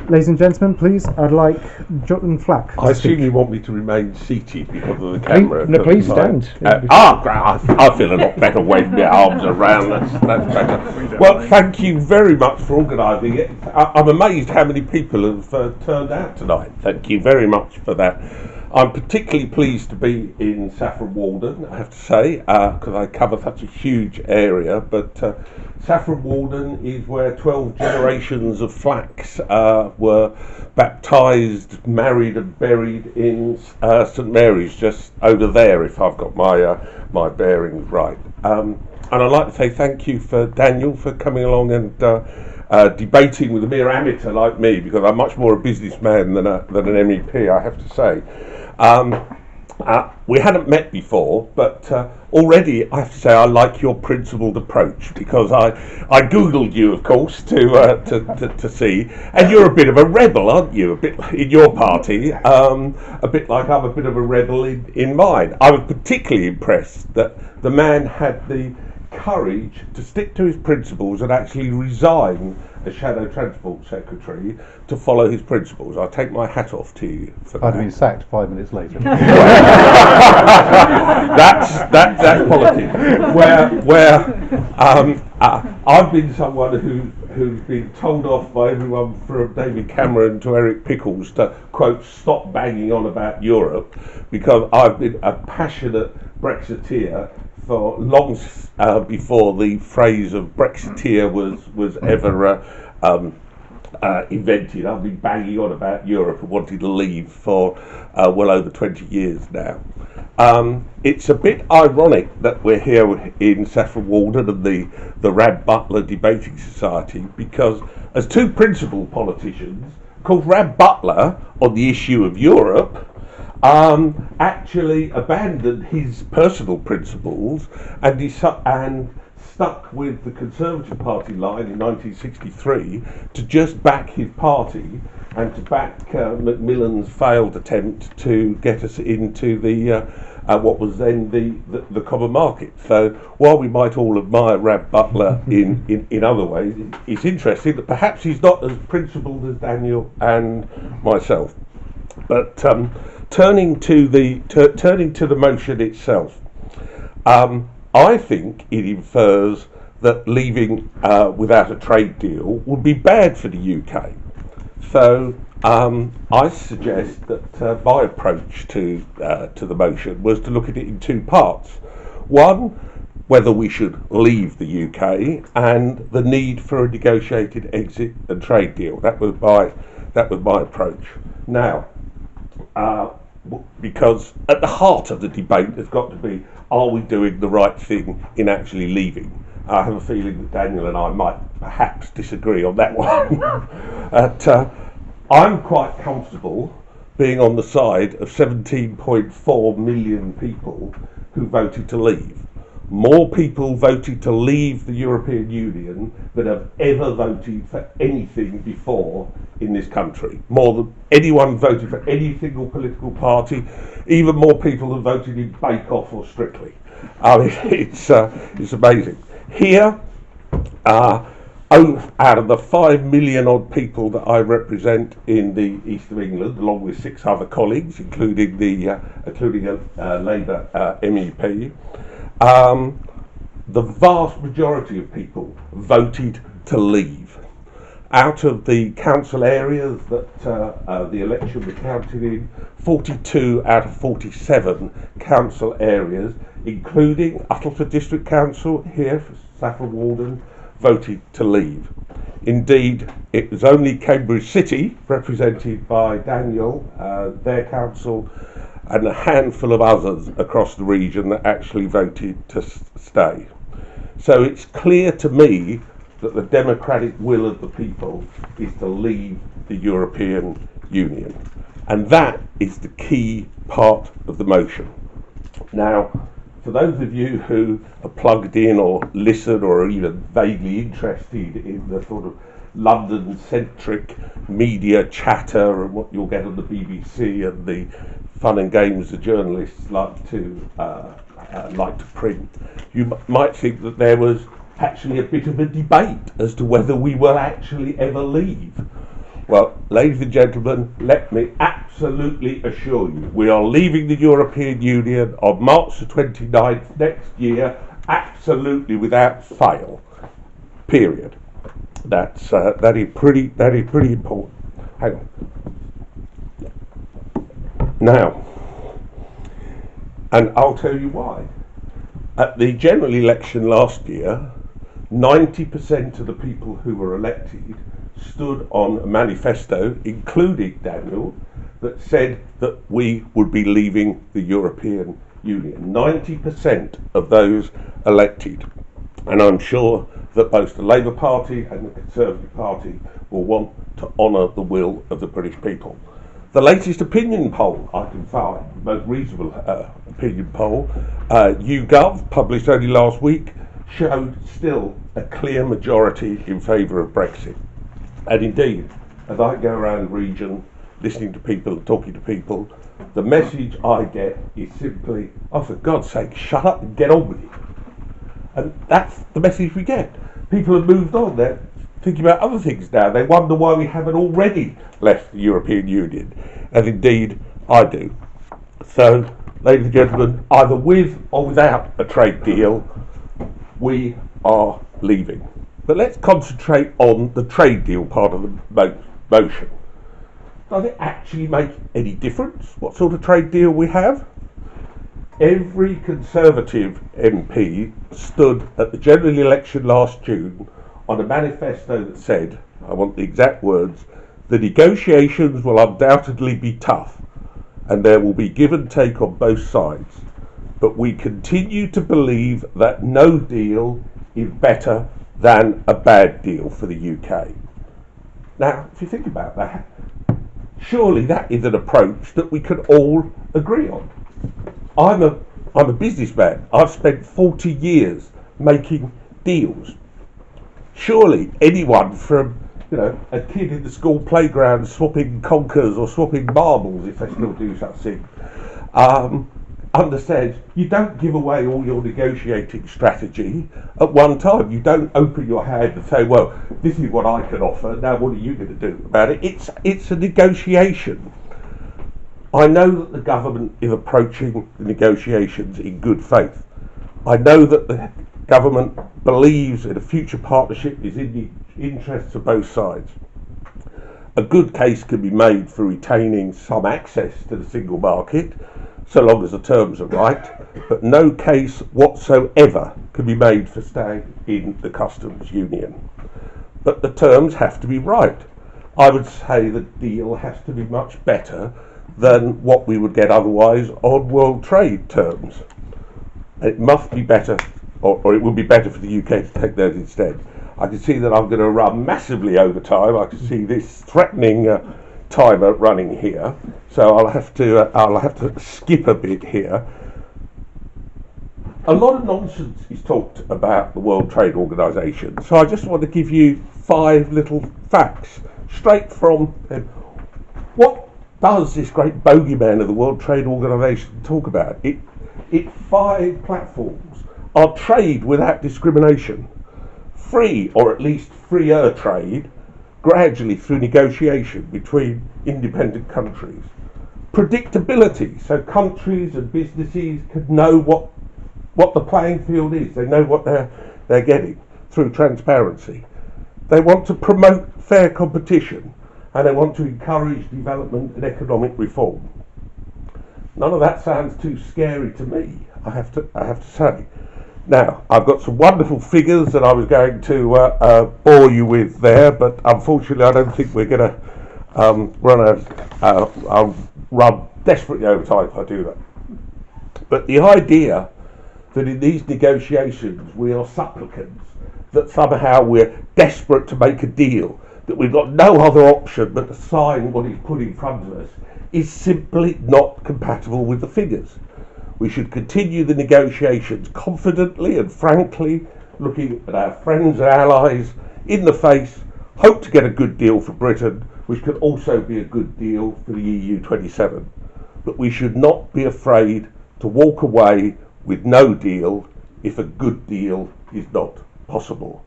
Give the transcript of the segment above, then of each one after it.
Ladies and gentlemen, please, I'd like John Flack to I speak. assume you want me to remain seated because of the camera. No, please stand. Great. I feel a lot better waving my arms around. That's better. Well, thank you very much for organising it. I'm amazed how many people have turned out tonight. Thank you very much for that. I'm particularly pleased to be in Saffron Walden, I have to say, because I cover such a huge area. But Saffron Walden is where 12 generations of Flacks were baptised, married and buried in St Mary's, just over there, if I've got my bearings right. And I'd like to say thank you for Daniel for coming along and debating with a mere amateur like me, because I'm much more a businessman than an MEP, I have to say. We hadn't met before, but already I have to say I like your principled approach, because I googled you, of course, to see, and you're a bit of a rebel, aren't you? A bit in your party, a bit like I'm a bit of a rebel in mine. I was particularly impressed that the man had the courage to stick to his principles and actually resign as Shadow Transport Secretary to follow his principles. I take my hat off to you for that. I'd have been sacked 5 minutes later. That's politics. I've been someone who's been told off by everyone from David Cameron to Eric Pickles to, quote, stop banging on about Europe, because I've been a passionate Brexiteer for long before the phrase of Brexiteer was ever invented. I've been banging on about Europe and wanting to leave for well over 20 years now. It's a bit ironic that we're here in Saffron Walden and the Rab Butler Debating Society, because as two principal politicians called Rab Butler on the issue of Europe, actually abandoned his personal principles and stuck with the Conservative Party line in 1963 to just back his party and to back Macmillan's failed attempt to get us into the what was then the common market. So while we might all admire Rab Butler in other ways, it's interesting that perhaps he's not as principled as Daniel and myself. But turning to the motion itself, I think it infers that leaving without a trade deal would be bad for the UK. So I suggest that my approach to the motion was to look at it in two parts. One, whether we should leave the UK, and the need for a negotiated exit and trade deal. That was my approach. Now, because at the heart of the debate there's got to be, are we doing the right thing in actually leaving? I have a feeling that Daniel and I might perhaps disagree on that one. I'm quite comfortable being on the side of 17.4 million people who voted to leave. More people voted to leave the European Union than have ever voted for anything before in this country. More than anyone voted for any single political party, even more people than voted in Bake Off or Strictly. I mean, it's amazing. Here, out of the 5 million odd people that I represent in the east of England, along with 6 other colleagues, including a Labour MEP, the vast majority of people voted to leave. Out of the council areas that the election was counted in, 42 out of 47 council areas, including Uttlesford District Council here for Saffron Walden, voted to leave. Indeed, it was only Cambridge City, represented by Daniel, their council, and a handful of others across the region that actually voted to stay. So it's clear to me that the democratic will of the people is to leave the European Union. And that is the key part of the motion. Now, for those of you who are plugged in or listen or are even vaguely interested in the sort of London-centric media chatter and what you'll get on the BBC and the fun and games the journalists like to print, you might think that there was actually a bit of a debate as to whether we will actually ever leave. Well, ladies and gentlemen, let me absolutely assure you, we are leaving the European Union on March the 29th next year, absolutely without fail. Period. That is pretty important. Hang on. Now, and I'll tell you why. At the general election last year, 90% of the people who were elected stood on a manifesto, including Daniel, that said that we would be leaving the European Union. 90% of those elected. And I'm sure that both the Labour Party and the Conservative Party will want to honour the will of the British people. The latest opinion poll I can find, the most reasonable opinion poll, YouGov, published only last week, showed still a clear majority in favour of Brexit. And indeed, as I go around the region, listening to people and talking to people, the message I get is simply, oh, for God's sake, shut up and get on with it. And that's the message we get. People have moved on. They're thinking about other things now. They wonder why we haven't already left the European Union. And indeed, I do. So, ladies and gentlemen, either with or without a trade deal, we are leaving. But let's concentrate on the trade deal part of the motion. Does it actually make any difference what sort of trade deal we have? Every Conservative MP stood at the general election last June on a manifesto that said, I want the exact words, the negotiations will undoubtedly be tough and there will be give and take on both sides, but we continue to believe that no deal is better than a bad deal for the UK. Now, if you think about that, surely that is an approach that we could all agree on. I'm a businessman. I've spent 40 years making deals. Surely anyone from, a kid in the school playground swapping conkers or swapping marbles, if they still do such things, understands you don't give away all your negotiating strategy at one time. You don't open your hand and say, well, this is what I can offer, now what are you going to do about it? It's a negotiation. I know that the government is approaching the negotiations in good faith. I know that the government believes that a future partnership is in the interests of both sides. A good case can be made for retaining some access to the single market, so long as the terms are right, but no case whatsoever can be made for staying in the customs union. But the terms have to be right. I would say the deal has to be much better than what we would get otherwise on world trade terms. It must be better, or it would be better for the UK to take those instead. I can see that I'm going to run massively over time. I can see this threatening timer running here, so I'll have to skip a bit here. A lot of nonsense is talked about the World Trade Organization, so I just want to give you 5 little facts straight from what does this great bogeyman of the World Trade Organization talk about? Its 5 platforms are trade without discrimination, free or at least freer trade, gradually through negotiation between independent countries, predictability, so countries and businesses could know what the playing field is, they know what they're getting through transparency. They want to promote fair competition, and they want to encourage development and economic reform. None of that sounds too scary to me, I have to say. Now, I've got some wonderful figures that I was going to bore you with there, but unfortunately I don't think we're going to I'll run desperately over time if I do that. But the idea that in these negotiations we are supplicants, that somehow we're desperate to make a deal, that we've got no other option but to sign what is put in front of us, is simply not compatible with the figures. We should continue the negotiations confidently and frankly, looking at our friends and allies in the face, hope to get a good deal for Britain, which could also be a good deal for the EU 27. But we should not be afraid to walk away with no deal if a good deal is not possible.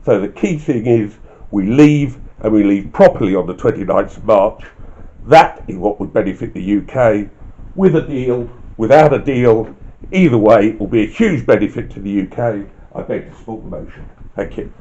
So the key thing is we leave and we leave properly on the 29th of March, that is what would benefit the UK. With a deal, without a deal, either way, it will be a huge benefit to the UK. I beg to support the motion. Thank you.